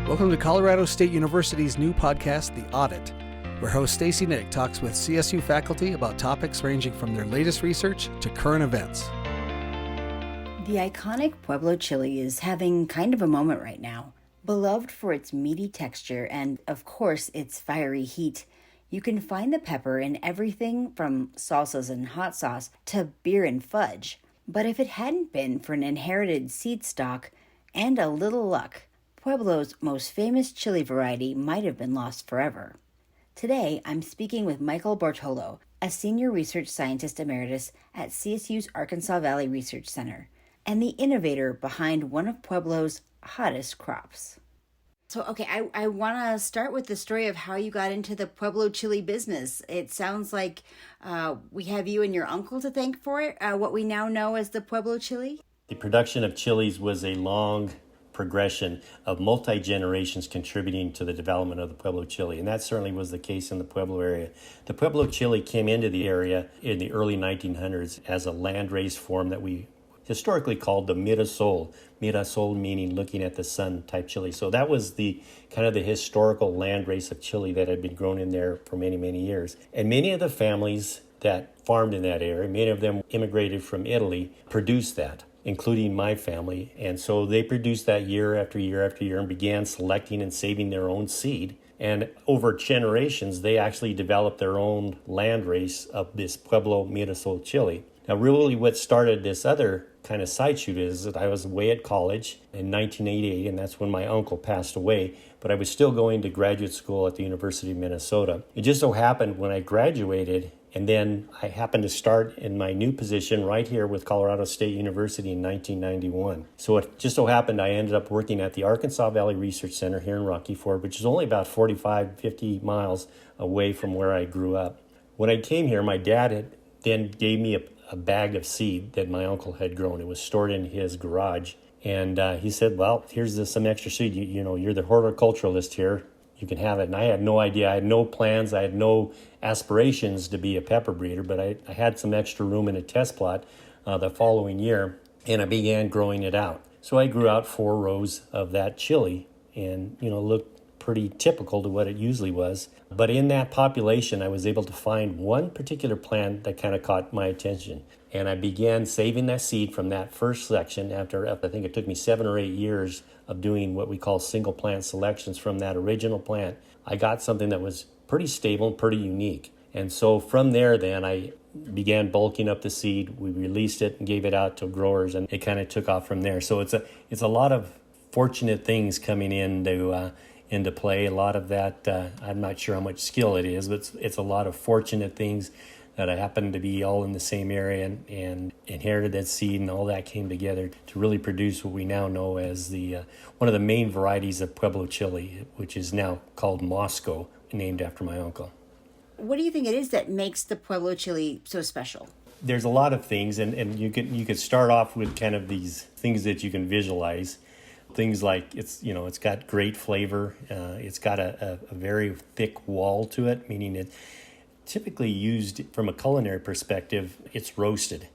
Welcome to Colorado State University's new podcast, The Audit, where host Stacy Nick talks with CSU faculty about topics ranging from their latest research to current events. The iconic Pueblo chili is having kind of a moment right now. Beloved for its meaty texture and, of course, its fiery heat, you can find the pepper in everything from salsas and hot sauce to beer and fudge. But if it hadn't been for an inherited seed stock and a little luck, Pueblo's most famous chili variety might have been lost forever. Today, I'm speaking with Michael Bartolo, a senior research scientist emeritus at CSU's Arkansas Valley Research Center, and the innovator behind one of Pueblo's hottest crops. So, I want to start with the story of how you got into the Pueblo chili business. It sounds like we have you and your uncle to thank for it, what we now know as the Pueblo chili. The production of chilies was a long progression of multi-generations contributing to the development of the Pueblo chili, and that certainly was the case in the Pueblo area. The Pueblo chili came into the area in the early 1900s as a landrace form that we historically called the mirasol. Mirasol meaning looking at the sun type chili. So that was the kind of the historical landrace of chili that had been grown in there for many, many years. And many of the families that farmed in that area, many of them immigrated from Italy, produced that, including my family. And so they produced that year after year after year and began selecting and saving their own seed. And over generations, they actually developed their own landrace of this Pueblo Mirasol chili. Now, really what started this other kind of side shoot is that I was away at college in 1988, and that's when my uncle passed away, but I was still going to graduate school at the University of Minnesota. It just so happened when I graduated, and then I happened to start in my new position right here with Colorado State University in 1991. So it just so happened I ended up working at the Arkansas Valley Research Center here in Rocky Ford, which is only about 50 miles away from where I grew up. When I came here, my dad had then gave me a bag of seed that my uncle had grown. It was stored in his garage. And he said, well, here's some extra seed. You know, you're the horticulturalist here. You can have it. And I had no idea. I had no plans. I had no aspirations to be a pepper breeder, but I had some extra room in a test plot the following year, and I began growing it out. So I grew out 4 rows of that chili and, looked pretty typical to what it usually was. But in that population, I was able to find one particular plant that kind of caught my attention. And I began saving that seed from that first section after, I think it took me 7 or 8 years of doing what we call single plant selections from that original plant. I got something that was pretty stable and pretty unique. And so from there, then I began bulking up the seed. We released it and gave it out to growers, and it kind of took off from there. So it's a lot of fortunate things coming into play. A lot of that, I'm not sure how much skill it is, but it's a lot of fortunate things that I happened to be all in the same area and inherited that seed, and all that came together to really produce what we now know as the one of the main varieties of Pueblo chili, which is now called Moscow, named after my uncle. What do you think it is that makes the Pueblo chili so special? There's a lot of things, and you could start off with kind of these things that you can visualize. Things like it's got great flavor. It's got a very thick wall to it, meaning it typically used from a culinary perspective, it's roasted.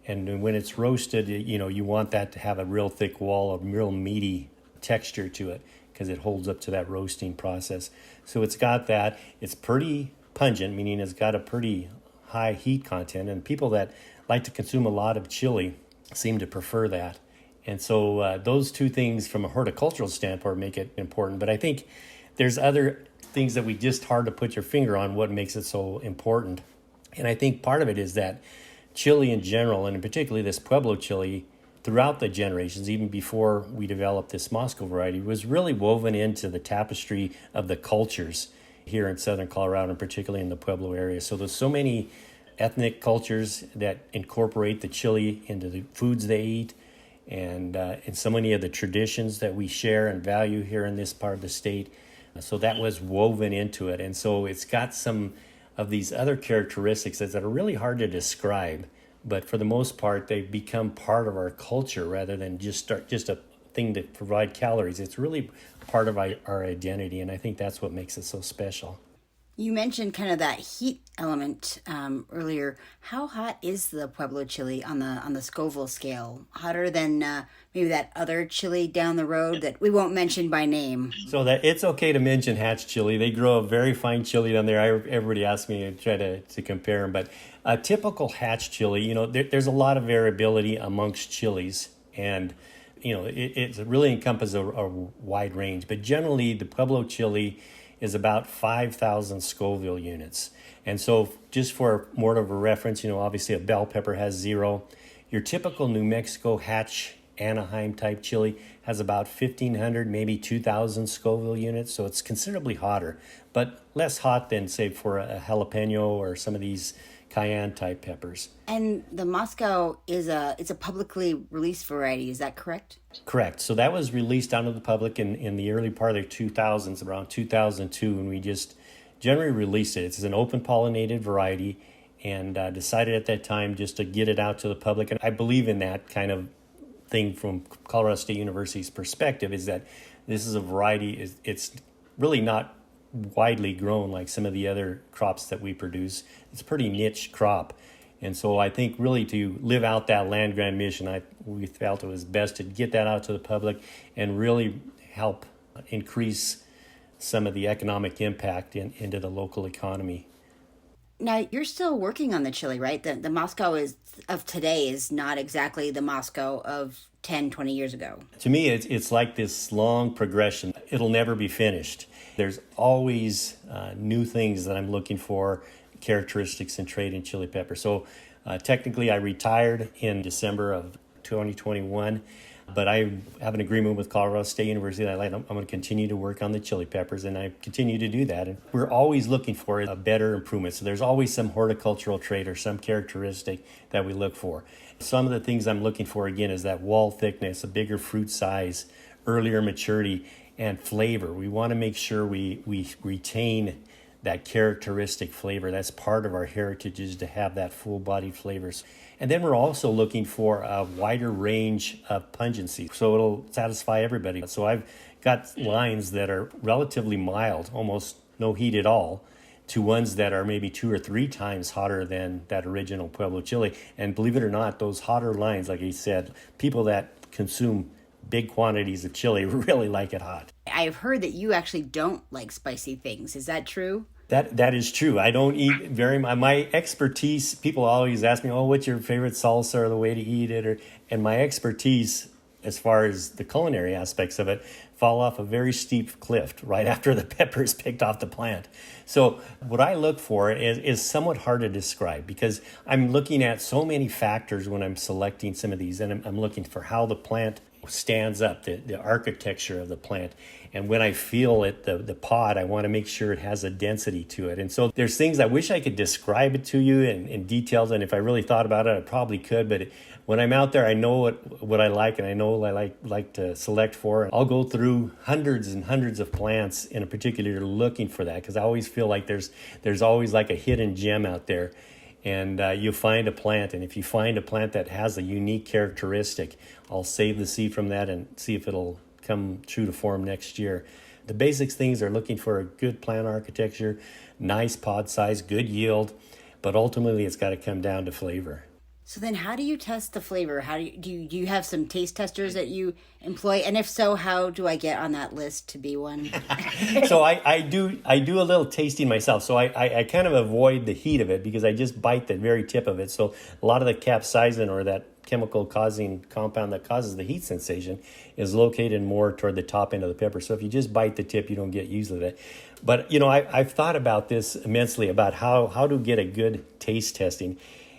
And when it's roasted, you want that to have a real thick wall, a real meaty texture to it because it holds up to that roasting process. So it's got that. It's pretty pungent, meaning it's got a pretty high heat content. And people that like to consume a lot of chili seem to prefer that. And so those two things from a horticultural standpoint make it important. But I think there's other things that we just hard to put your finger on what makes it so important. And I think part of it is that chili in general, and particularly this Pueblo chili, throughout the generations, even before we developed this Moscow variety, was really woven into the tapestry of the cultures here in southern Colorado, and particularly in the Pueblo area. So there's so many ethnic cultures that incorporate the chili into the foods they eat, and so many of the traditions that we share and value here in this part of the state. So that was woven into it. And so it's got some of these other characteristics that are really hard to describe, but for the most part, they've become part of our culture rather than just a thing to provide calories. It's really part of our identity, and I think that's what makes it so special. You mentioned kind of that heat element earlier. How hot is the Pueblo chili on the Scoville scale? Hotter than maybe that other chili down the road that we won't mention by name? So that it's okay to mention Hatch chili. They grow a very fine chili down there. Everybody asks me to try to compare them, but a typical Hatch chili, there's a lot of variability amongst chilies, and it really encompasses a wide range. But generally, the Pueblo chili is about 5,000 Scoville units. And so just for more of a reference, obviously a bell pepper has 0. Your typical New Mexico Hatch Anaheim type chili has about 1,500, maybe 2,000 Scoville units. So it's considerably hotter, but less hot than, say, for a jalapeno or some of these cayenne type peppers. And the Moscow it's a publicly released variety, is that correct? Correct. So that was released out to the public in the early part of the 2000s, around 2002, and we just generally released it. It's an open pollinated variety, and decided at that time just to get it out to the public. And I believe in that kind of thing from Colorado State University's perspective, is that this is a variety, it's really not widely grown like some of the other crops that we produce. It's a pretty niche crop. And so I think really to live out that land grant mission, we felt it was best to get that out to the public and really help increase some of the economic impact into the local economy. Now, you're still working on the chili, right? The Moscow of today is not exactly the Moscow of 10, 20 years ago. To me, it's like this long progression. It'll never be finished. There's always new things that I'm looking for, characteristics and trait in chili pepper. So technically, I retired in December of 2021, but I have an agreement with Colorado State University that I'm going to continue to work on the chili peppers, and I continue to do that. And we're always looking for a better improvement. So there's always some horticultural trait or some characteristic that we look for. Some of the things I'm looking for, again, is that wall thickness, a bigger fruit size, earlier maturity, and flavor. We want to make sure we retain that characteristic flavor. That's part of our heritage, is to have that full-bodied flavors. And then we're also looking for a wider range of pungency, so it'll satisfy everybody. So I've got lines that are relatively mild, almost no heat at all, to ones that are maybe 2 or 3 times hotter than that original Pueblo chili. And believe it or not, those hotter lines, like I said, people that consume big quantities of chili really like it hot. I've heard that you actually don't like spicy things. Is that true? That is true. I don't eat very much. My expertise, people always ask me, what's your favorite salsa or the way to eat it? And my expertise, as far as the culinary aspects of it, fall off a very steep cliff right after the pepper is picked off the plant. So what I look for is somewhat hard to describe, because I'm looking at so many factors when I'm selecting some of these, and I'm looking for how the plant stands up, the architecture of the plant. And when I feel it, the pod, I want to make sure it has a density to it. And so there's things I wish I could describe it to you in details, and if I really thought about it, I probably could. But when I'm out there, I know what I like, and I know what I like to select for. I'll go through hundreds and hundreds of plants in a particular year looking for that, because I always feel like there's always like a hidden gem out there. And you find a plant, and if you find a plant that has a unique characteristic, I'll save the seed from that and see if it'll come true to form next year. The basic things are looking for a good plant architecture, nice pod size, good yield, but ultimately it's got to come down to flavor. So then how do you test the flavor? How do you have some taste testers that you employ? And if so, how do I get on that list to be one? So I do a little tasting myself. So I kind of avoid the heat of it, because I just bite the very tip of it. So a lot of the capsaicin, or that chemical causing compound that causes the heat sensation, is located more toward the top end of the pepper. So if you just bite the tip, you don't get used to that. But I've thought about this immensely, about how to get a good taste testing.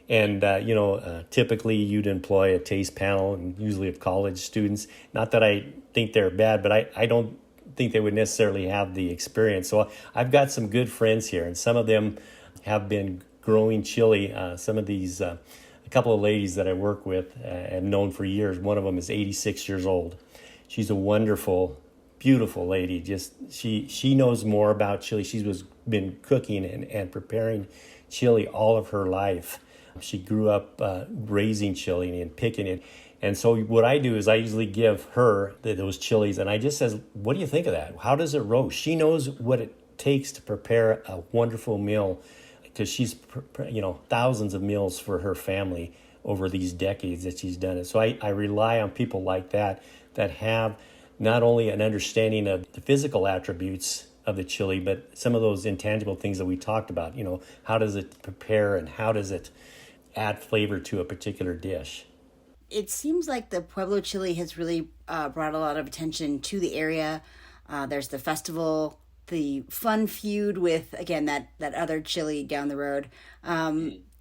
And, typically you'd employ a taste panel, and usually of college students. Not that I think they're bad, but I don't think they would necessarily have the experience. So I've got some good friends here, and some of them have been growing chili. Some of these, a couple of ladies that I work with have known for years. One of them is 86 years old. She's a wonderful, beautiful lady. Just she knows more about chili. She's been cooking and preparing chili all of her life. She grew up raising chili and picking it. And so what I do is I usually give her those chilies, and I just says, what do you think of that? How does it roast? She knows what it takes to prepare a wonderful meal, because she's, thousands of meals for her family over these decades that she's done it. So I rely on people like that have not only an understanding of the physical attributes of the chili, but some of those intangible things that we talked about. How does it prepare and how does it add flavor to a particular dish? It seems like the Pueblo chili has really brought a lot of attention to the area. There's the festival, the fun feud with, again, that other chili down the road.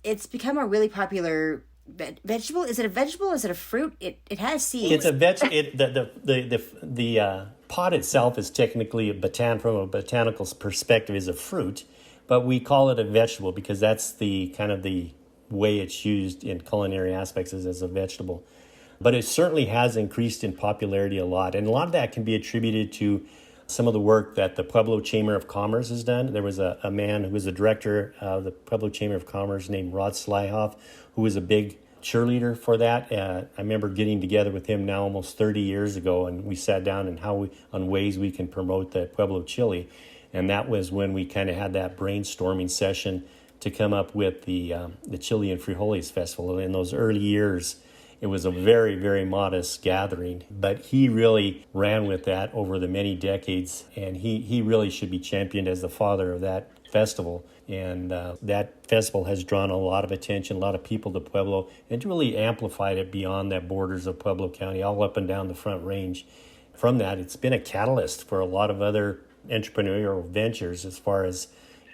It's become a really popular vegetable. Is it a vegetable? Is it a fruit? It has seeds. It's a the pod itself is technically from a botanical perspective is a fruit, but we call it a vegetable because that's the kind of the way it's used in culinary aspects is as a vegetable. But it certainly has increased in popularity a lot, and a lot of that can be attributed to some of the work that the Pueblo Chamber of Commerce has done. There was a man who was the director of the Pueblo Chamber of Commerce named Rod Slyhoff, who was a big cheerleader for that. I remember getting together with him now almost 30 years ago, and we sat down on ways we can promote the Pueblo chili. And that was when we kind of had that brainstorming session to come up with the Chili and Frijoles Festival. In those early years, it was a very, very modest gathering, but he really ran with that over the many decades, and he really should be championed as the father of that festival. And that festival has drawn a lot of attention, a lot of people to Pueblo, and really amplified it beyond the borders of Pueblo County, all up and down the Front Range. From that, it's been a catalyst for a lot of other entrepreneurial ventures as far as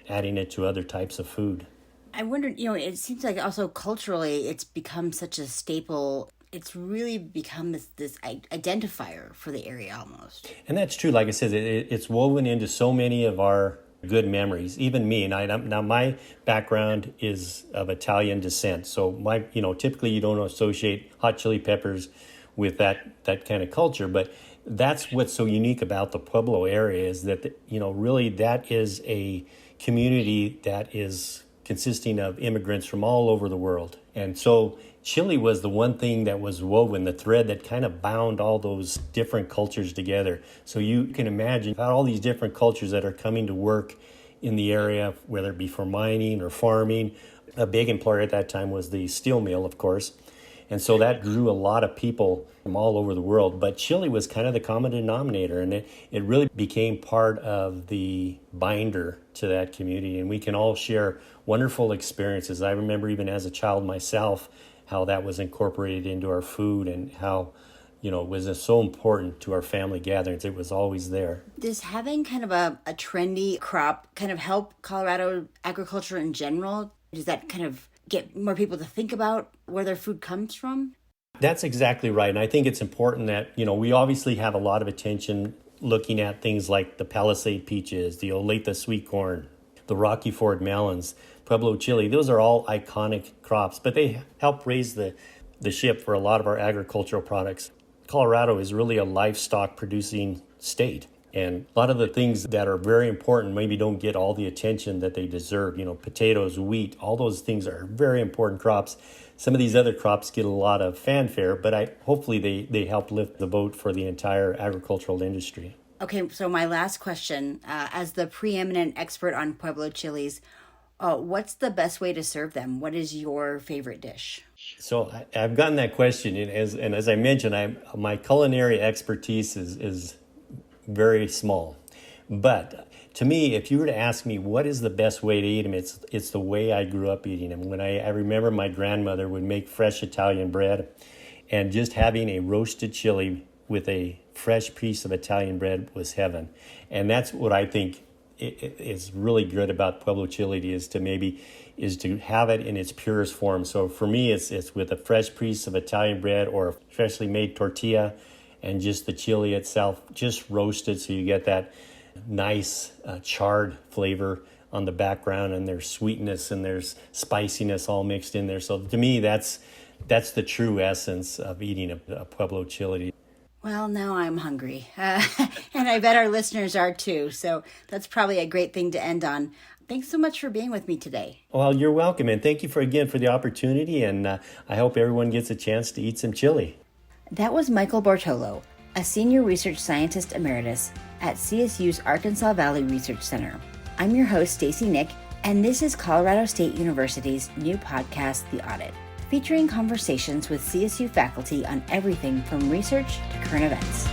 adding it to other types of food. I wondered, it seems like also culturally it's become such a staple. It's really become this identifier for the area almost. And that's true. Like I said, it's woven into so many of our good memories. Even me, now my background is of Italian descent. So typically you don't associate hot chili peppers with that kind of culture, but that's what's so unique about the Pueblo area is that, really that is a community that is consisting of immigrants from all over the world. And so chili was the one thing that was woven, the thread that kind of bound all those different cultures together. So you can imagine about all these different cultures that are coming to work in the area, whether it be for mining or farming. A big employer at that time was the steel mill, of course. And so that drew a lot of people from all over the world. But chili was kind of the common denominator, and it really became part of the binder to that community. And we can all share wonderful experiences. I remember even as a child myself, how that was incorporated into our food and how, it was so important to our family gatherings. It was always there. Does having kind of a trendy crop kind of help Colorado agriculture in general? Does that kind of get more people to think about where their food comes from? That's exactly right. And I think it's important that, we obviously have a lot of attention looking at things like the Palisade peaches, the Olathe sweet corn, the Rocky Ford melons, Pueblo chili. Those are all iconic crops, but they help raise the ship for a lot of our agricultural products. Colorado is really a livestock producing state. And a lot of the things that are very important maybe don't get all the attention that they deserve. Potatoes, wheat, all those things are very important crops. Some of these other crops get a lot of fanfare, but hopefully they help lift the boat for the entire agricultural industry. Okay, so my last question, as the preeminent expert on Pueblo chilies, what's the best way to serve them? What is your favorite dish? So I've gotten that question, and as I mentioned, my culinary expertise is very small. But to me, if you were to ask me what is the best way to eat them, it's the way I grew up eating them. When I remember my grandmother would make fresh Italian bread, and just having a roasted chili with a fresh piece of Italian bread was heaven. And that's what I think is really good about Pueblo chili is to have it in its purest form. So for me, it's with a fresh piece of Italian bread or a freshly made tortilla, and just the chili itself, just roasted, so you get that nice charred flavor on the background, and there's sweetness and there's spiciness all mixed in there. So to me, that's the true essence of eating a Pueblo chili. Well, now I'm hungry, and I bet our listeners are too. So that's probably a great thing to end on. Thanks so much for being with me today. Well, you're welcome, and thank you for the opportunity, and I hope everyone gets a chance to eat some chili. That was Michael Bartolo, a senior research scientist emeritus at CSU's Arkansas Valley Research Center. I'm your host, Stacy Nick, and this is Colorado State University's new podcast, The Audit, featuring conversations with CSU faculty on everything from research to current events.